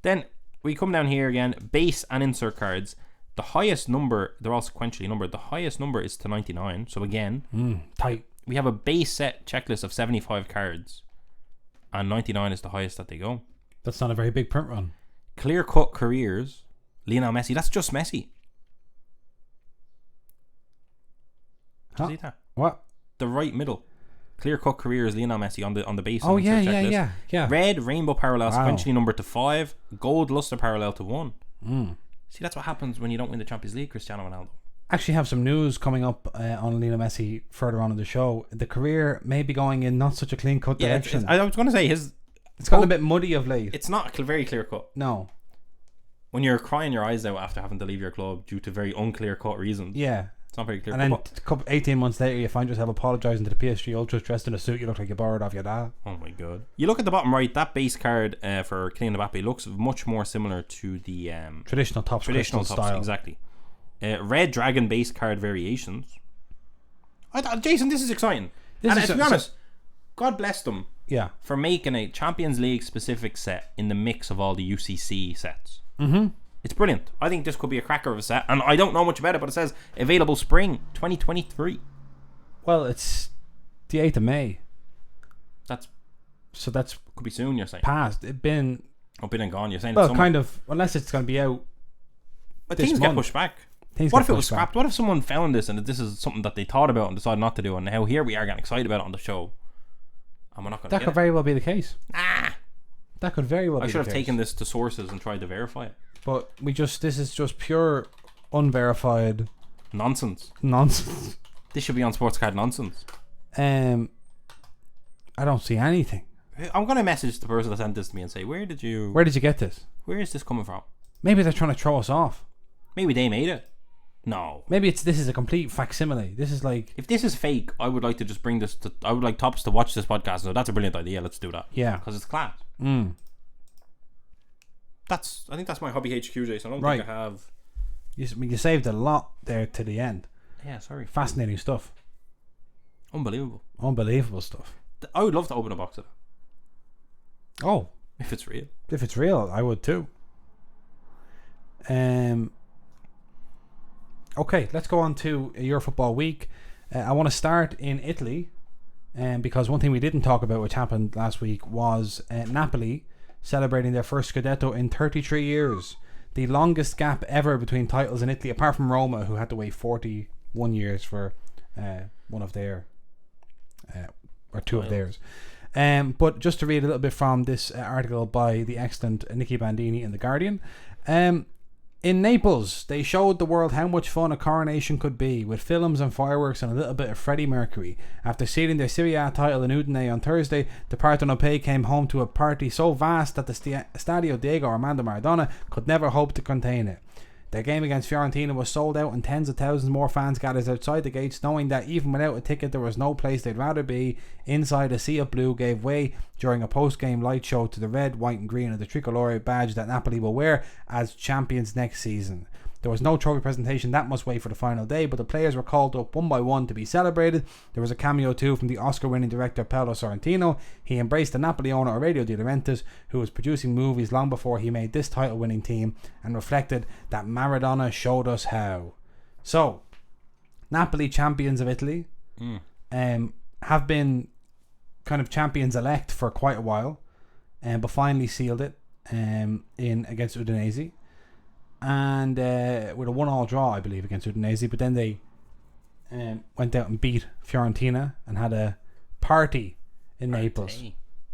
[SPEAKER 2] Then we come down here again, base and insert cards. The highest number, they're all sequentially numbered. The highest number is to 99. So again,
[SPEAKER 1] tight.
[SPEAKER 2] We have a base set checklist of 75 cards, and 99 is the highest that they go.
[SPEAKER 1] That's not a very big print run.
[SPEAKER 2] Clear cut careers, Lionel Messi. That's just Messi.
[SPEAKER 1] Huh?
[SPEAKER 2] See that?
[SPEAKER 1] What?
[SPEAKER 2] The right middle. Clear cut careers, Lionel Messi on the base.
[SPEAKER 1] Oh
[SPEAKER 2] insert
[SPEAKER 1] yeah.
[SPEAKER 2] Red rainbow parallel,
[SPEAKER 1] Wow.
[SPEAKER 2] sequentially numbered to 5. Gold luster parallel to 1. See, that's what happens when you don't win the Champions League, Cristiano Ronaldo.
[SPEAKER 1] Actually have some news coming up on Lionel Messi further on in the show. The career may be going in not such a clean cut direction.
[SPEAKER 2] I was going to say it's
[SPEAKER 1] gotten a bit muddy of late.
[SPEAKER 2] It's not very clear cut.
[SPEAKER 1] No.
[SPEAKER 2] When you're crying your eyes out after having to leave your club due to very unclear cut reasons.
[SPEAKER 1] Yeah.
[SPEAKER 2] It's not very clear.
[SPEAKER 1] And then 18 months later you find yourself apologising to the PSG Ultras dressed in a suit you look like you borrowed off your dad.
[SPEAKER 2] Oh my god. You look at the bottom right, that base card for Kylian Mbappe looks much more similar to the
[SPEAKER 1] traditional Topps style.
[SPEAKER 2] Exactly. Red dragon base card variations. Jason, this is exciting. To be honest, God bless them for making a Champions League specific set in the mix of all the UCC sets. It's brilliant. I think this could be a cracker of a set, and I don't know much about it, but it says available spring 2023.
[SPEAKER 1] Well, it's the 8th of May.
[SPEAKER 2] That's could be soon, you're saying.
[SPEAKER 1] Past. It's been
[SPEAKER 2] and gone, you're saying.
[SPEAKER 1] Well, kind of, unless it's going to be out.
[SPEAKER 2] But things get pushed back. What if it was scrapped? What if someone found this and this is something that they thought about and decided not to do, and now here we are getting excited about it on the show, and we're not going to.
[SPEAKER 1] That could very well be the case. That could very well be the case.
[SPEAKER 2] I should have taken this to sources and tried to verify it.
[SPEAKER 1] But this is just pure unverified
[SPEAKER 2] nonsense. This should be on Sports Card Nonsense.
[SPEAKER 1] I don't see anything.
[SPEAKER 2] I'm going to message the person that sent this to me and say, where did you
[SPEAKER 1] get this?
[SPEAKER 2] Where is this coming from?
[SPEAKER 1] Maybe they're trying to throw us off.
[SPEAKER 2] Maybe they made it. No.
[SPEAKER 1] Maybe this is a complete facsimile. This is like,
[SPEAKER 2] if this is fake, I would like to just bring this to. I would like Topps to watch this podcast. So that's a brilliant idea. Let's do that.
[SPEAKER 1] Yeah,
[SPEAKER 2] because it's class. I think that's my hobby HQ, Jason. I don't think I have.
[SPEAKER 1] You saved a lot there to the end.
[SPEAKER 2] Yeah, sorry.
[SPEAKER 1] Fascinating stuff. Unbelievable stuff.
[SPEAKER 2] I would love to open a box of it.
[SPEAKER 1] Oh,
[SPEAKER 2] if it's real.
[SPEAKER 1] If it's real, I would too. Okay, let's go on to your football week. I want to start in Italy, because one thing we didn't talk about, which happened last week, was Napoli celebrating their first Scudetto in 33 years. The longest gap ever between titles in Italy, apart from Roma, who had to wait 41 years for one of their or two of theirs. But just to read a little bit from this article by the excellent Nicky Bandini in The Guardian. In Naples, they showed the world how much fun a coronation could be, with films and fireworks and a little bit of Freddie Mercury. After sealing their Serie A title in Udine on Thursday, the Partenopei came home to a party so vast that the Stadio Diego Armando Maradona could never hope to contain it. Their game against Fiorentina was sold out, and tens of thousands more fans gathered outside the gates, knowing that even without a ticket there was no place they'd rather be. Inside, a sea of blue gave way during a post-game light show to the red, white and green of the tricolore badge that Napoli will wear as champions next season. There was no trophy presentation that must wait for the final day, but the players were called up one by one to be celebrated. There was a cameo too from the Oscar-winning director Paolo Sorrentino. He embraced the Napoli owner Aurelio De Laurentiis, who was producing movies long before he made this title-winning team, and reflected that Maradona showed us how. So, Napoli, champions of Italy, have been kind of champions-elect for quite a while, but finally sealed it in against Udinese. And with a 1-1 draw, I believe, against Udinese. But then they went out and beat Fiorentina and had a party in Naples.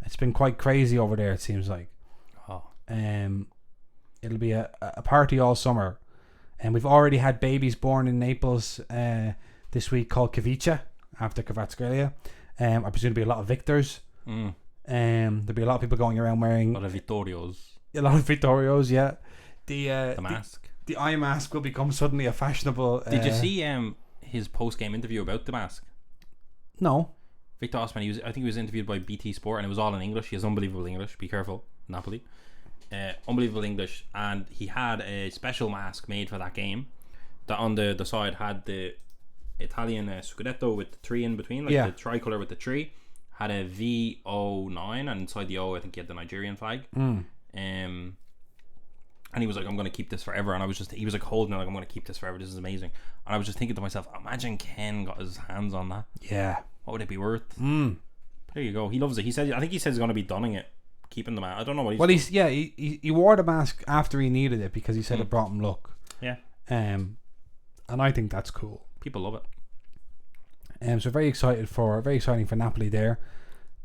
[SPEAKER 1] It's been quite crazy over there, it seems like. It'll be a party all summer. And we've already had babies born in Naples this week called Kavicha, after Kvaratskhelia. I presume there'll be a lot of Victors
[SPEAKER 2] Mm.
[SPEAKER 1] There'll be a lot of people going around wearing
[SPEAKER 2] A lot of Vittorios.
[SPEAKER 1] a lot of Vittorios. Yeah, the
[SPEAKER 2] mask.
[SPEAKER 1] The eye mask will become suddenly a fashionable.
[SPEAKER 2] Did you see his post game interview about the mask?
[SPEAKER 1] No.
[SPEAKER 2] Victor Osman, I think he was interviewed by BT Sport, and it was all in English. He has unbelievable English. Be careful, Napoli. Unbelievable English, and he had a special mask made for that game. That on the side had the Italian Scudetto with the 3 in between, like the tricolour with the 3. Had a VO9, and inside the O, I think he had the Nigerian flag. And he was like, I'm going to keep this forever. And he was like holding it like, I'm going to keep this forever. This is amazing. And I was just thinking to myself, imagine Ken got his hands on that.
[SPEAKER 1] Yeah.
[SPEAKER 2] What would it be worth? There you go. He loves it. I think he said he's going to be donning it, keeping the mask. I don't know what he's doing.
[SPEAKER 1] He wore the mask after he needed it because he said it brought him luck.
[SPEAKER 2] Yeah.
[SPEAKER 1] And I think that's cool.
[SPEAKER 2] People love
[SPEAKER 1] So
[SPEAKER 2] it.
[SPEAKER 1] very exciting for Napoli there.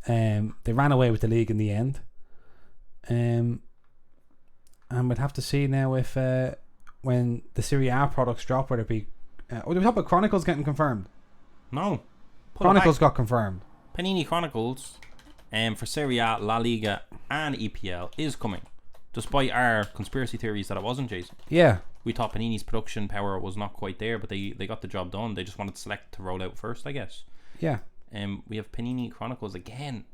[SPEAKER 1] They ran away with the league in the end. And we'd have to see now if when the Serie A products drop, whether it be did we talk about Chronicles getting confirmed?
[SPEAKER 2] No.
[SPEAKER 1] Chronicles got confirmed.
[SPEAKER 2] Panini Chronicles for Serie A, La Liga and EPL is coming. Despite our conspiracy theories that it wasn't, Jason.
[SPEAKER 1] Yeah.
[SPEAKER 2] We thought Panini's production power was not quite there, but they got the job done. They just wanted Select to roll out first, I guess.
[SPEAKER 1] Yeah.
[SPEAKER 2] We have Panini Chronicles again.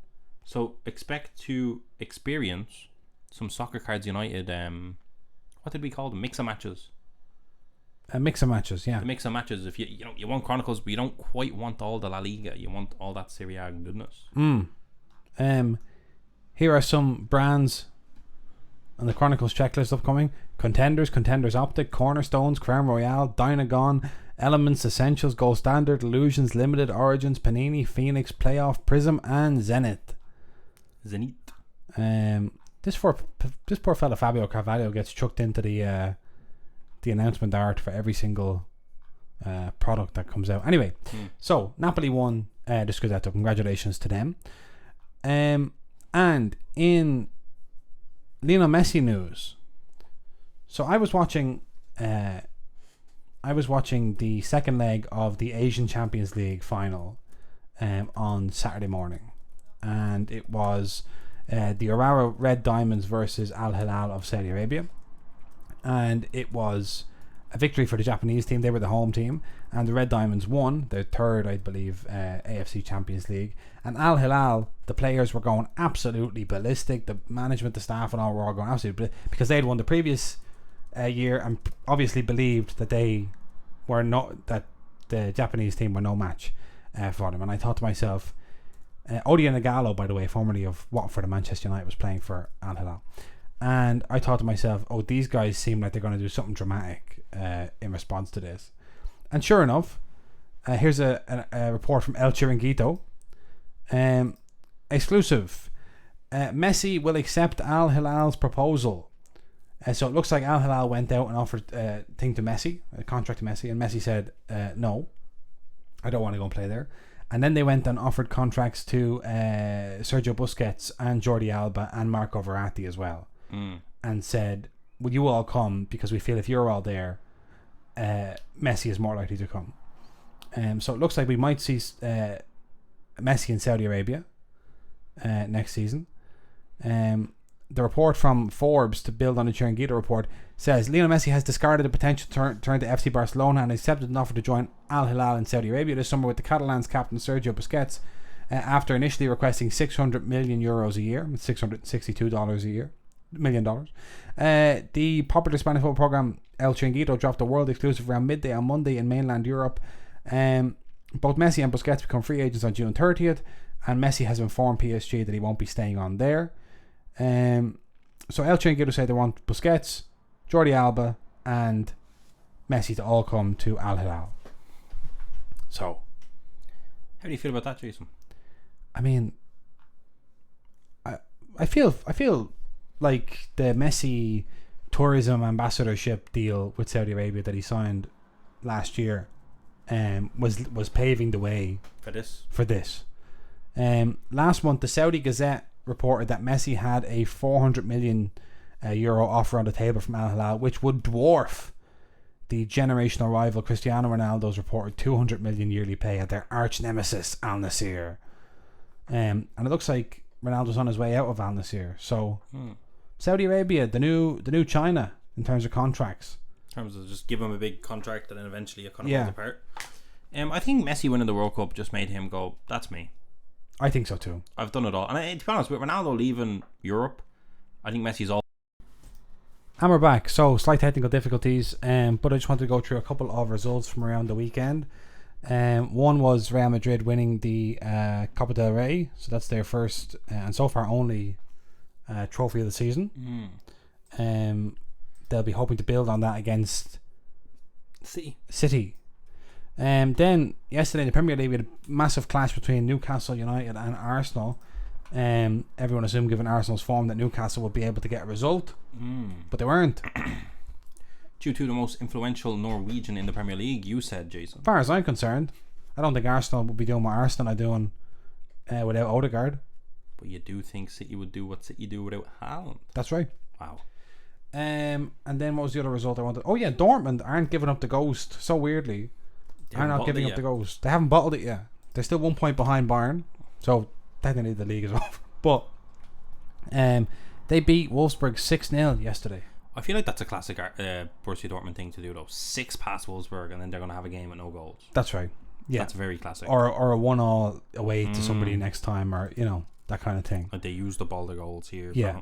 [SPEAKER 2] So expect to experience some Soccer Cards United, what did we call them? Mix of matches.
[SPEAKER 1] A mix of matches, yeah.
[SPEAKER 2] The mix of matches. If you want Chronicles, but you don't quite want all the La Liga. You want all that Serie A goodness.
[SPEAKER 1] Here are some brands on the Chronicles checklist upcoming: Contenders Optic, Cornerstones, Crown Royale, Dynagon, Elements, Essentials, Gold Standard, Illusions, Limited, Origins, Panini, Phoenix, Playoff, Prism, and Zenith. This poor fella Fabio Carvalho gets chucked into the announcement art for every single product that comes out. Anyway, so Napoli won the Scudetto. Congratulations to them. And in Lionel Messi news, so I was watching the second leg of the Asian Champions League final on Saturday morning, and it was the Aurora Red Diamonds versus Al Hilal of Saudi Arabia, and it was a victory for the Japanese team. They were the home team, and the Red Diamonds won their third, I believe, AFC Champions League. And Al Hilal, the players were going absolutely ballistic. The management, the staff, and all were all going absolutely ballistic because they had won the previous year and obviously believed that they were not, that the Japanese team were no match for them. And I thought to myself, Odion Nagalo, by the way, formerly of Watford and Manchester United, was playing for Al Hilal. And I thought to myself, oh, these guys seem like they're going to do something dramatic in response to this. And sure enough, here's a report from El Chiringuito. Exclusive. Messi will accept Al Hilal's proposal. So it looks like Al Hilal went out and offered a contract to Messi, and Messi said, no, I don't want to go and play there. And then they went and offered contracts to Sergio Busquets and Jordi Alba and Marco Verratti as well. And said, will you all come, because we feel if you're all there, Messi is more likely to come. So it looks like we might see Messi in Saudi Arabia next season. The report from Forbes, to build on the Chiringuito report, says Lionel Messi has discarded the potential turn to FC Barcelona and accepted an offer to join Al Hilal in Saudi Arabia this summer with the Catalans captain Sergio Busquets, after initially requesting €600 million a year, $662 million. The popular Spanish football program El Chiringuito dropped a world exclusive around midday on Monday in mainland Europe. Both Messi and Busquets become free agents on June 30th, and Messi has informed PSG that he won't be staying on there. So El Chiringuito say they want Busquets, Jordi Alba, and Messi to all come to Al Hilal. So,
[SPEAKER 2] how do you feel about that, Jason?
[SPEAKER 1] I mean, I feel like the Messi tourism ambassadorship deal with Saudi Arabia that he signed last year was paving the way
[SPEAKER 2] for
[SPEAKER 1] this. Last month, the Saudi Gazette reported that Messi had a €400 million offer on the table from Al Hilal, which would dwarf the generational rival Cristiano Ronaldo's reported $200 million yearly pay at their arch nemesis Al Nassr. And it looks like Ronaldo's on his way out of Al Nassr. So Saudi Arabia, the new China in terms of contracts.
[SPEAKER 2] In terms of just give him a big contract and then eventually it kind of falls apart. I think Messi winning the World Cup just made him go, that's me.
[SPEAKER 1] I think so too.
[SPEAKER 2] I've done it all. And to be honest, with Ronaldo leaving Europe, I think Messi's all.
[SPEAKER 1] And we're back. So slight technical difficulties, but I just wanted to go through a couple of results from around the weekend. One was Real Madrid winning the Copa del Rey, so that's their first and so far only trophy of the season. They'll be hoping to build on that against City. Then yesterday in the Premier League we had a massive clash between Newcastle United and Arsenal. Everyone assumed, given Arsenal's form, that Newcastle would be able to get a result, but they weren't.
[SPEAKER 2] Due to the most influential Norwegian in the Premier League, you said, Jason.
[SPEAKER 1] As far as I'm concerned, I don't think Arsenal would be doing what Arsenal are doing without Odegaard.
[SPEAKER 2] But you do think City would do what City do without Haaland?
[SPEAKER 1] That's right.
[SPEAKER 2] Wow.
[SPEAKER 1] And then what was the other result I wanted? Oh yeah, Dortmund aren't giving up the ghost. So weirdly, are not giving up the ghost. They haven't bottled it yet. They're still 1 point behind Bayern, so technically the league is over. But they beat Wolfsburg 6-0 yesterday.
[SPEAKER 2] I feel like that's a classic Borussia Dortmund thing to do, though. 6 past Wolfsburg, and then they're going to have a game with no goals.
[SPEAKER 1] That's right. Yeah, that's
[SPEAKER 2] very classic.
[SPEAKER 1] Or a 1-1 away to somebody next time, or that kind of thing.
[SPEAKER 2] Like they used up all the goals here.
[SPEAKER 1] Yeah.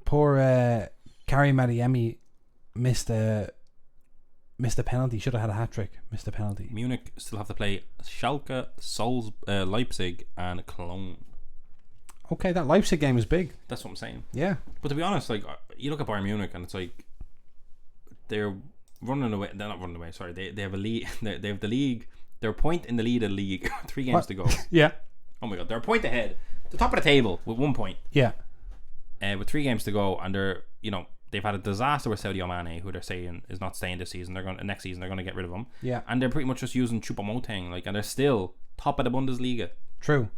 [SPEAKER 1] Poor Karim Adeyemi missed a penalty. Should have had a hat trick. Missed a penalty.
[SPEAKER 2] Munich still have to play Schalke, Leipzig, and Cologne.
[SPEAKER 1] Okay, that Leipzig game is big.
[SPEAKER 2] That's what I'm saying.
[SPEAKER 1] Yeah.
[SPEAKER 2] But to be honest, like you look at Bayern Munich and it's like they're running away. They're not running away. Sorry, they have a lead. They have the league. They're a point in the lead of the league. 3 games to go.
[SPEAKER 1] Yeah.
[SPEAKER 2] Oh my god, they're a point ahead. The top of the table with 1 point.
[SPEAKER 1] Yeah.
[SPEAKER 2] With 3 games to go, and they're they've had a disaster with Sadio Mane, who they're saying is not staying this season. Next season they're going to get rid of him.
[SPEAKER 1] Yeah.
[SPEAKER 2] And they're pretty much just using Choupo-Moting, and they're still top of the Bundesliga.
[SPEAKER 1] True.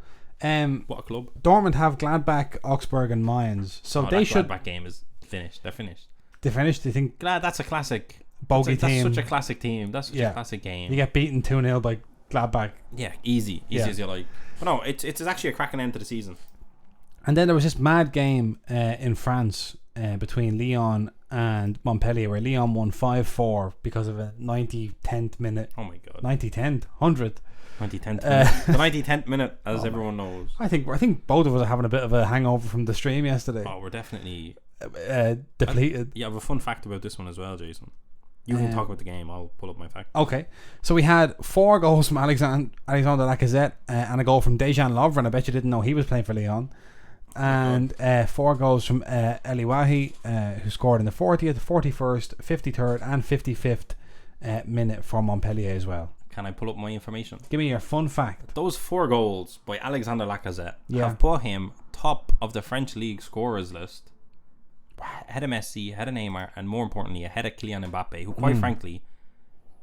[SPEAKER 2] What a club.
[SPEAKER 1] Dortmund have Gladbach, Augsburg and Mainz. So they should...
[SPEAKER 2] Gladbach game is finished. They're finished.
[SPEAKER 1] They're finished? Do you think...
[SPEAKER 2] That's a classic...
[SPEAKER 1] Bogey team.
[SPEAKER 2] That's such a classic team. That's such a classic game.
[SPEAKER 1] You get beaten 2-0 by Gladbach.
[SPEAKER 2] Yeah, easy as you like. But no, it's actually a cracking end to the season.
[SPEAKER 1] And then there was this mad game in France between Lyon and Montpellier, where Lyon won 5-4 because of a 90-10th minute.
[SPEAKER 2] Oh my god.
[SPEAKER 1] 90-10th? 100th.
[SPEAKER 2] 90-10th minute. The 90-10th minute, as everyone knows.
[SPEAKER 1] I think both of us are having a bit of a hangover from the stream yesterday.
[SPEAKER 2] Oh, we're definitely
[SPEAKER 1] depleted.
[SPEAKER 2] I have a fun fact about this one as well, Jason. You can talk about the game. I'll pull up my fact.
[SPEAKER 1] Okay. So we had 4 goals from Alexander Lacazette and a goal from Dejan Lovren. I bet you didn't know he was playing for Lyon. And 4 goals from Eli Wahi, who scored in the 40th, 41st, 53rd and 55th minute for Montpellier as well.
[SPEAKER 2] Can I pull up my information?
[SPEAKER 1] Give me your fun fact.
[SPEAKER 2] Those 4 goals by Alexander Lacazette have put him top of the French league scorers list, ahead of Messi, ahead of Neymar, and more importantly ahead of Kylian Mbappe, who quite frankly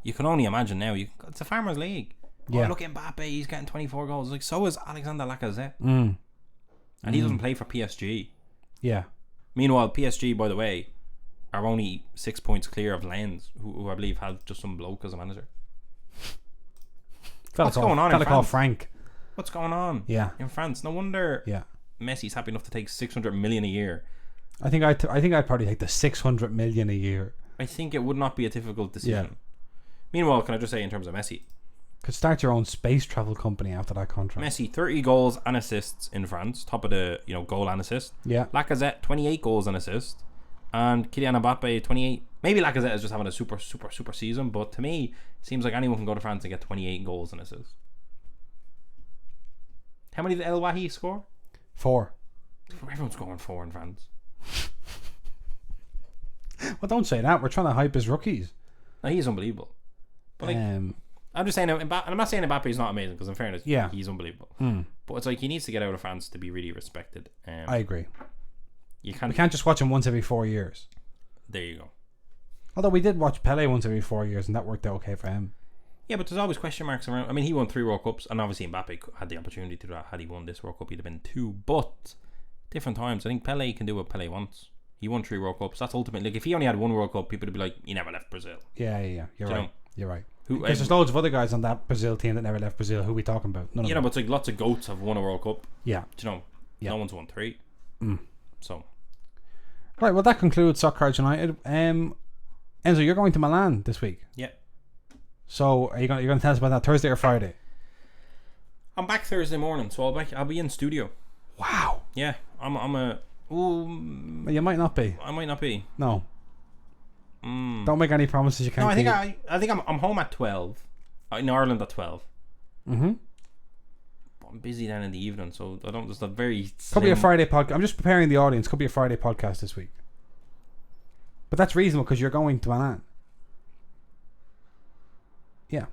[SPEAKER 2] you can only imagine now, it's a farmers league. Look at Mbappe, he's getting 24 goals. Like, so is Alexander Lacazette. And he doesn't play for PSG. Yeah. Meanwhile, PSG, by the way, are only 6 points clear of Lens, who I believe have just some bloke as a manager. What's going on in France?
[SPEAKER 1] Frank.
[SPEAKER 2] What's going on?
[SPEAKER 1] Yeah.
[SPEAKER 2] In France, no wonder. Yeah. Messi's happy enough to take 600 million a year.
[SPEAKER 1] I think I'd probably take the 600 million a year.
[SPEAKER 2] I think it would not be a difficult decision. Yeah. Meanwhile, can I just say in terms of Messi,
[SPEAKER 1] could start your own space travel company after that contract.
[SPEAKER 2] Messi 30 goals and assists in France, top of the goal and assist.
[SPEAKER 1] Yeah.
[SPEAKER 2] Lacazette 28 goals and assists, and Kylian Mbappe 28. Maybe Lacazette is just having a super season, but to me, it seems like anyone can go to France and get 28 goals and assists. How many did El Wahi score? 4. Everyone's scoring 4 in France.
[SPEAKER 1] Well, don't say that. We're trying to hype his rookies.
[SPEAKER 2] No, he's unbelievable. But I'm just saying, and I'm not saying Mbappe's not amazing, because in fairness, he's unbelievable. But it's like he needs to get out of France to be really respected.
[SPEAKER 1] I agree.
[SPEAKER 2] We
[SPEAKER 1] can't just watch him once every 4 years.
[SPEAKER 2] There you go.
[SPEAKER 1] Although we did watch Pele once every 4 years, and that worked out okay for him.
[SPEAKER 2] Yeah, but there's always question marks around. I mean, he won 3 World Cups, and obviously Mbappe had the opportunity to do that. Had he won this World Cup, he'd have been 2. But different times. I think Pele can do what Pele wants. He won 3 World Cups. That's ultimately, like, if he only had 1 World Cup, people would be like, he never left Brazil.
[SPEAKER 1] Yeah. You're right. You're right. Because there's loads of other guys on that Brazil team that never left Brazil. Who are we talking about? None of them.
[SPEAKER 2] But it's like lots of goats have won a World Cup.
[SPEAKER 1] Yeah.
[SPEAKER 2] Do you know?
[SPEAKER 1] Yeah.
[SPEAKER 2] No one's won 3. So.
[SPEAKER 1] Right, well, that concludes Soccer Cards United. Enzo, you're going to Milan this week.
[SPEAKER 2] Yeah.
[SPEAKER 1] So, you're going to tell us about that Thursday or Friday?
[SPEAKER 2] I'm back Thursday morning, so I'll be in studio.
[SPEAKER 1] Wow.
[SPEAKER 2] Yeah,
[SPEAKER 1] You might not be.
[SPEAKER 2] I might not be.
[SPEAKER 1] No. Don't make any promises you can't.
[SPEAKER 2] No, I think I'm home at 12. In Ireland at 12.
[SPEAKER 1] Mm-hmm.
[SPEAKER 2] I'm busy then in the evening, so I don't. There's a very
[SPEAKER 1] could be a Friday podcast. I'm just preparing the audience. Could be a Friday podcast this week. But that's reasonable because you're going to Milan. Yeah.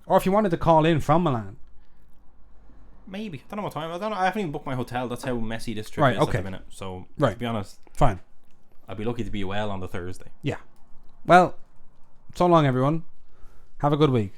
[SPEAKER 1] Or if you wanted to call in from Milan.
[SPEAKER 2] Maybe. I don't know what time. I don't know. I haven't even booked my hotel. That's how messy this trip is at the minute. So, to be honest,
[SPEAKER 1] fine.
[SPEAKER 2] I'd be lucky to be well on the Thursday.
[SPEAKER 1] Yeah. Well, so long, everyone. Have a good week.